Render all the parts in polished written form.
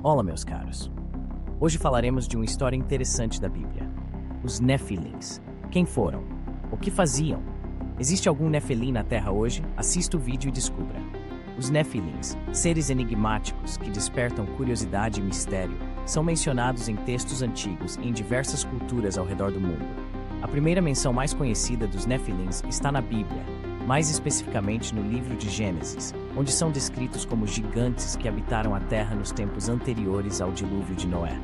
Olá, meus caros. Hoje falaremos de uma história interessante da Bíblia. Os Nefilins. Quem foram? O que faziam? Existe algum Nefilim na Terra hoje? Assista o vídeo e descubra. Os Nefilins, seres enigmáticos que despertam curiosidade e mistério, são mencionados em textos antigos e em diversas culturas ao redor do mundo. A primeira menção mais conhecida dos Nefilins está na Bíblia, mais especificamente no livro de Gênesis, onde são descritos como gigantes que habitaram a terra nos tempos anteriores ao dilúvio de Noé.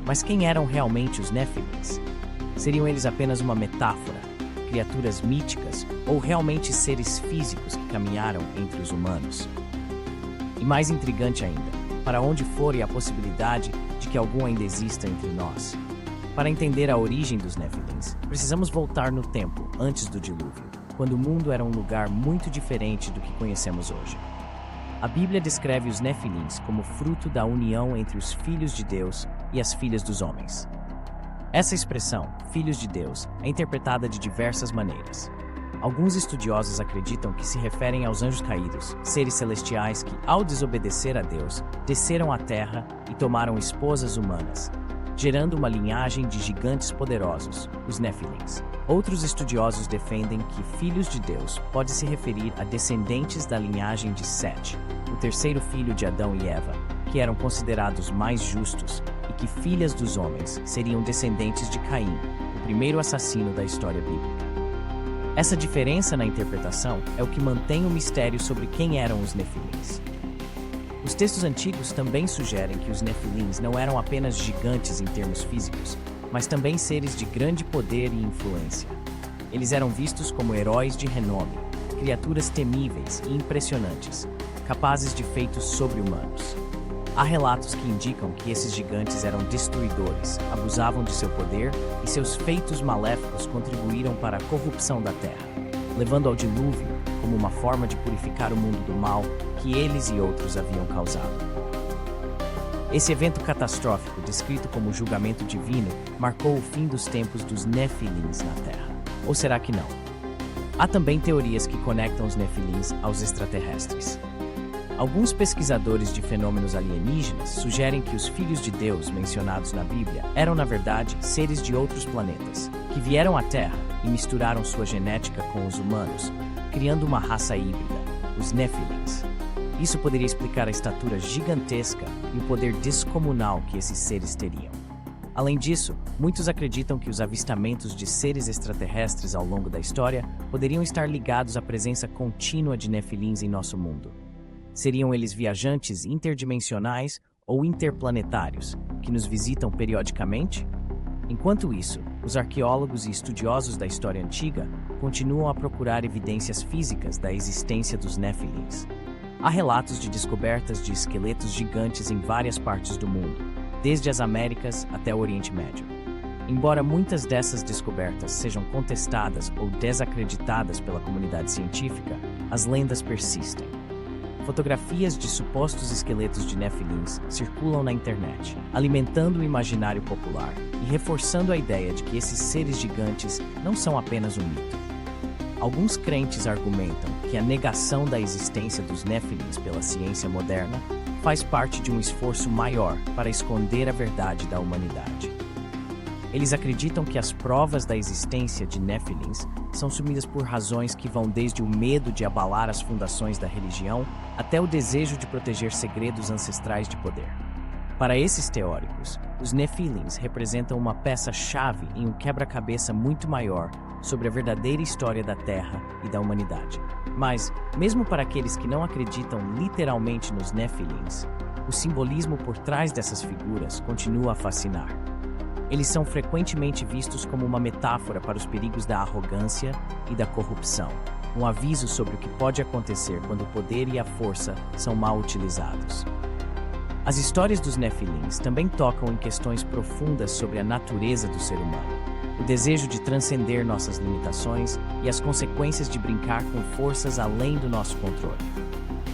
Mas quem eram realmente os Nefilins? Seriam eles apenas uma metáfora, criaturas míticas ou realmente seres físicos que caminharam entre os humanos? E mais intrigante ainda, para onde for e a possibilidade de que algum ainda exista entre nós? Para entender a origem dos Nefilins, precisamos voltar no tempo, antes do dilúvio, quando o mundo era um lugar muito diferente do que conhecemos hoje. A Bíblia descreve os Nefilins como fruto da união entre os filhos de Deus e as filhas dos homens. Essa expressão, filhos de Deus, é interpretada de diversas maneiras. Alguns estudiosos acreditam que se referem aos anjos caídos, seres celestiais que, ao desobedecer a Deus, desceram à terra e tomaram esposas humanas, gerando uma linhagem de gigantes poderosos, os Nefilins. Outros estudiosos defendem que filhos de Deus pode se referir a descendentes da linhagem de Sete, o terceiro filho de Adão e Eva, que eram considerados mais justos, e que filhas dos homens seriam descendentes de Caim, o primeiro assassino da história bíblica. Essa diferença na interpretação é o que mantém o mistério sobre quem eram os Nefilins. Os textos antigos também sugerem que os Nefilins não eram apenas gigantes em termos físicos, mas também seres de grande poder e influência. Eles eram vistos como heróis de renome, criaturas temíveis e impressionantes, capazes de feitos sobre-humanos. Há relatos que indicam que esses gigantes eram destruidores, abusavam de seu poder e seus feitos maléficos contribuíram para a corrupção da terra, levando ao dilúvio como uma forma de purificar o mundo do mal que eles e outros haviam causado. Esse evento catastrófico, descrito como julgamento divino, marcou o fim dos tempos dos Nefilins na Terra. Ou será que não? Há também teorias que conectam os Nefilins aos extraterrestres. Alguns pesquisadores de fenômenos alienígenas sugerem que os filhos de Deus mencionados na Bíblia eram, na verdade, seres de outros planetas, que vieram à Terra e misturaram sua genética com os humanos, criando uma raça híbrida, os Nefilins. Isso poderia explicar a estatura gigantesca e o poder descomunal que esses seres teriam. Além disso, muitos acreditam que os avistamentos de seres extraterrestres ao longo da história poderiam estar ligados à presença contínua de Nefilins em nosso mundo. Seriam eles viajantes interdimensionais ou interplanetários, que nos visitam periodicamente? Enquanto isso, os arqueólogos e estudiosos da história antiga continuam a procurar evidências físicas da existência dos Nefilins. Há relatos de descobertas de esqueletos gigantes em várias partes do mundo, desde as Américas até o Oriente Médio. Embora muitas dessas descobertas sejam contestadas ou desacreditadas pela comunidade científica, as lendas persistem. Fotografias de supostos esqueletos de Nefilins circulam na internet, alimentando o imaginário popular e reforçando a ideia de que esses seres gigantes não são apenas um mito. Alguns crentes argumentam que a negação da existência dos Nefilins pela ciência moderna faz parte de um esforço maior para esconder a verdade da humanidade. Eles acreditam que as provas da existência de Nefilins são sumidas por razões que vão desde o medo de abalar as fundações da religião até o desejo de proteger segredos ancestrais de poder. Para esses teóricos, os Nefilins representam uma peça-chave em um quebra-cabeça muito maior sobre a verdadeira história da Terra e da humanidade. Mas, mesmo para aqueles que não acreditam literalmente nos Nefilins, o simbolismo por trás dessas figuras continua a fascinar. Eles são frequentemente vistos como uma metáfora para os perigos da arrogância e da corrupção, um aviso sobre o que pode acontecer quando o poder e a força são mal utilizados. As histórias dos Nefilins também tocam em questões profundas sobre a natureza do ser humano, o desejo de transcender nossas limitações e as consequências de brincar com forças além do nosso controle.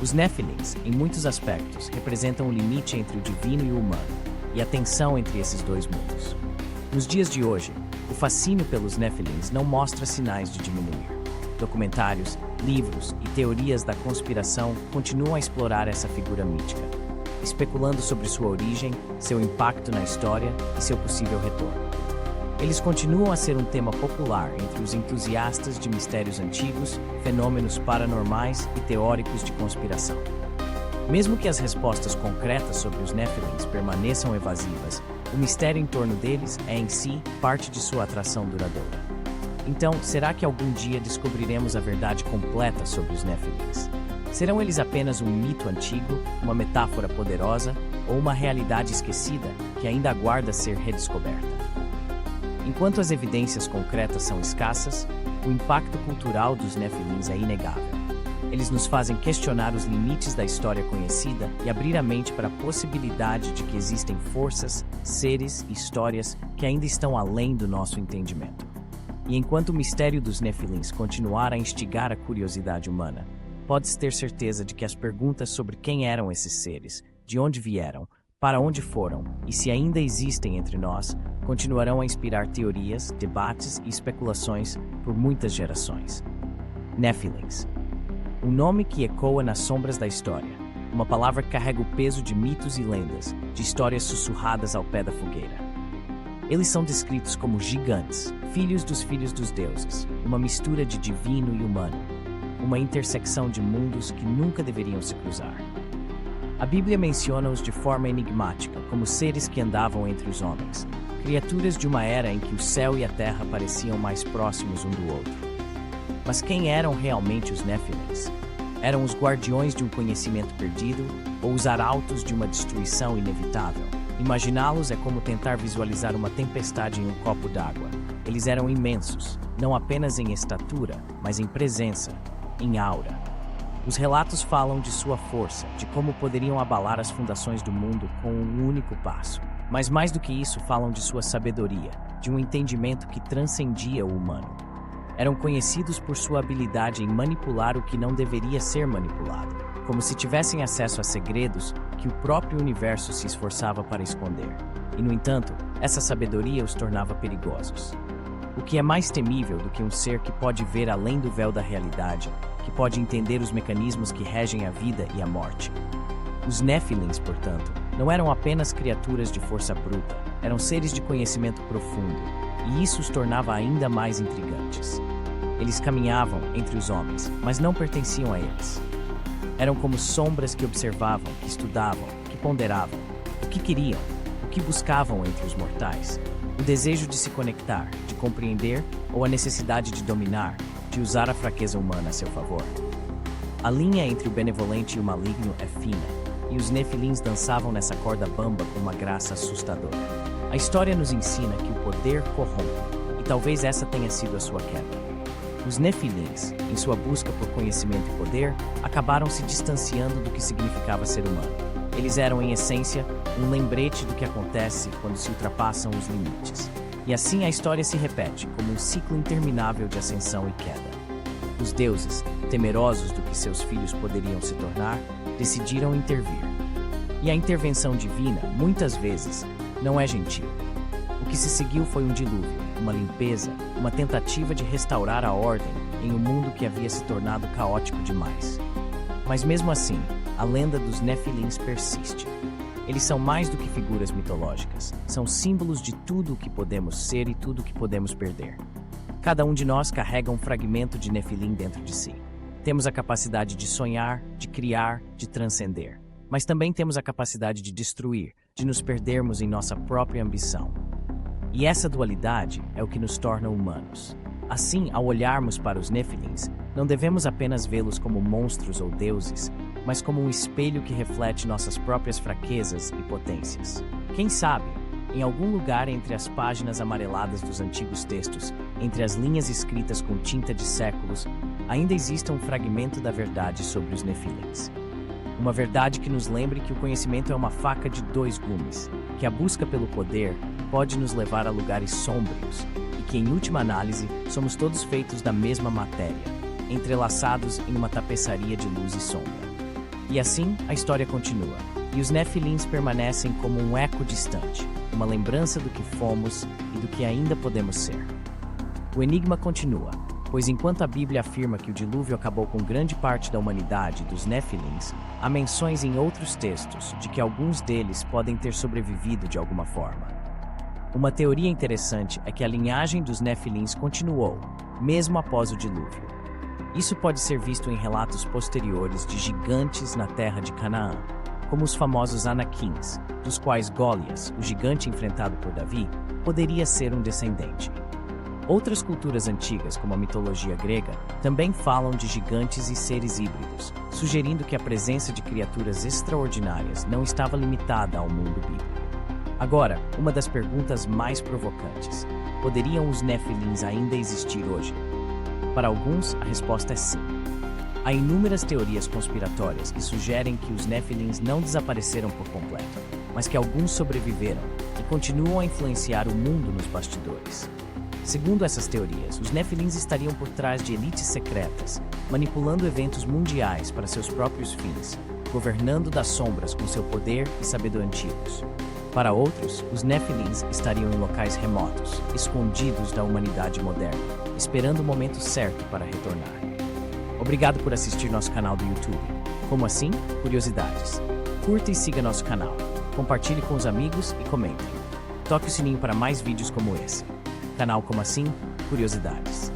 Os Nefilins, em muitos aspectos, representam o limite entre o divino e o humano, e a tensão entre esses dois mundos. Nos dias de hoje, o fascínio pelos Nefilins não mostra sinais de diminuir. Documentários, livros e teorias da conspiração continuam a explorar essa figura mítica. especulando sobre sua origem, seu impacto na história e seu possível retorno. Eles continuam a ser um tema popular entre os entusiastas de mistérios antigos, fenômenos paranormais e teóricos de conspiração. Mesmo que as respostas concretas sobre os Nephilims permaneçam evasivas, o mistério em torno deles é em si parte de sua atração duradoura. Então, será que algum dia descobriremos a verdade completa sobre os Nephilims? Serão eles apenas um mito antigo, uma metáfora poderosa ou uma realidade esquecida que ainda aguarda ser redescoberta? Enquanto as evidências concretas são escassas, o impacto cultural dos Nephilims é inegável. Eles nos fazem questionar os limites da história conhecida e abrir a mente para a possibilidade de que existem forças, seres e histórias que ainda estão além do nosso entendimento. E enquanto o mistério dos Nephilims continuar a instigar a curiosidade humana, pode-se ter certeza de que as perguntas sobre quem eram esses seres, de onde vieram, para onde foram e se ainda existem entre nós, continuarão a inspirar teorias, debates e especulações por muitas gerações. Nephilims. Um nome que ecoa nas sombras da história, uma palavra que carrega o peso de mitos e lendas, de histórias sussurradas ao pé da fogueira. Eles são descritos como gigantes, filhos dos deuses, uma mistura de divino e humano, uma intersecção de mundos que nunca deveriam se cruzar. A Bíblia menciona-os de forma enigmática, como seres que andavam entre os homens, criaturas de uma era em que o céu e a terra pareciam mais próximos um do outro. Mas quem eram realmente os Nephilims? Eram os guardiões de um conhecimento perdido ou os arautos de uma destruição inevitável? Imaginá-los é como tentar visualizar uma tempestade em um copo d'água. Eles eram imensos, não apenas em estatura, mas em presença, em aura. Os relatos falam de sua força, de como poderiam abalar as fundações do mundo com um único passo. Mas mais do que isso, falam de sua sabedoria, de um entendimento que transcendia o humano. Eram conhecidos por sua habilidade em manipular o que não deveria ser manipulado, como se tivessem acesso a segredos que o próprio universo se esforçava para esconder. E, no entanto, essa sabedoria os tornava perigosos. O que é mais temível do que um ser que pode ver além do véu da realidade, que pode entender os mecanismos que regem a vida e a morte? Os Nephilims, portanto, não eram apenas criaturas de força bruta, eram seres de conhecimento profundo, e isso os tornava ainda mais intrigantes. Eles caminhavam entre os homens, mas não pertenciam a eles. Eram como sombras que observavam, que estudavam, que ponderavam, o que queriam, o que buscavam entre os mortais, o desejo de se conectar, de compreender ou a necessidade de dominar, de usar a fraqueza humana a seu favor. A linha entre o benevolente e o maligno é fina, e os Nephilims dançavam nessa corda bamba com uma graça assustadora. A história nos ensina que o poder corrompe, e talvez essa tenha sido a sua queda. Os Nephilims, em sua busca por conhecimento e poder, acabaram se distanciando do que significava ser humano. Eles eram, em essência, um lembrete do que acontece quando se ultrapassam os limites. E assim a história se repete, como um ciclo interminável de ascensão e queda. Os deuses, temerosos do que seus filhos poderiam se tornar, decidiram intervir. E a intervenção divina, muitas vezes, não é gentil. O que se seguiu foi um dilúvio, uma limpeza, uma tentativa de restaurar a ordem em um mundo que havia se tornado caótico demais. Mas mesmo assim, a lenda dos Nephilims persiste. Eles são mais do que figuras mitológicas, são símbolos de tudo o que podemos ser e tudo o que podemos perder. Cada um de nós carrega um fragmento de Nephilim dentro de si. Temos a capacidade de sonhar, de criar, de transcender. Mas também temos a capacidade de destruir, de nos perdermos em nossa própria ambição. E essa dualidade é o que nos torna humanos. Assim, ao olharmos para os Nephilims, não devemos apenas vê-los como monstros ou deuses, mas como um espelho que reflete nossas próprias fraquezas e potências. Quem sabe, em algum lugar entre as páginas amareladas dos antigos textos, entre as linhas escritas com tinta de séculos, ainda exista um fragmento da verdade sobre os Nephilims. Uma verdade que nos lembre que o conhecimento é uma faca de dois gumes, que a busca pelo poder pode nos levar a lugares sômbrios e que, em última análise, somos todos feitos da mesma matéria, entrelaçados em uma tapeçaria de luz e sombra. E assim, a história continua, e os Nephilims permanecem como um eco distante, uma lembrança do que fomos e do que ainda podemos ser. O enigma continua, pois enquanto a Bíblia afirma que o dilúvio acabou com grande parte da humanidade dos Nefilins, há menções em outros textos de que alguns deles podem ter sobrevivido de alguma forma. Uma teoria interessante é que a linhagem dos Nefilins continuou, mesmo após o dilúvio. Isso pode ser visto em relatos posteriores de gigantes na terra de Canaã, como os famosos Anaquins, dos quais Golias, o gigante enfrentado por Davi, poderia ser um descendente. Outras culturas antigas, como a mitologia grega, também falam de gigantes e seres híbridos, sugerindo que a presença de criaturas extraordinárias não estava limitada ao mundo bíblico. Agora, uma das perguntas mais provocantes: poderiam os Nefilins ainda existir hoje? Para alguns, a resposta é sim. Há inúmeras teorias conspiratórias que sugerem que os Nefilins não desapareceram por completo, mas que alguns sobreviveram e continuam a influenciar o mundo nos bastidores. Segundo essas teorias, os Nefilins estariam por trás de elites secretas, manipulando eventos mundiais para seus próprios fins, governando das sombras com seu poder e sabedoria antigos. Para outros, os Nefilins estariam em locais remotos, escondidos da humanidade moderna, esperando o momento certo para retornar. Obrigado por assistir nosso canal do YouTube. Como assim? Curiosidades. Curta e siga nosso canal. Compartilhe com os amigos e comentem. Toque o sininho para mais vídeos como esse. Canal Como Assim? Curiosidades.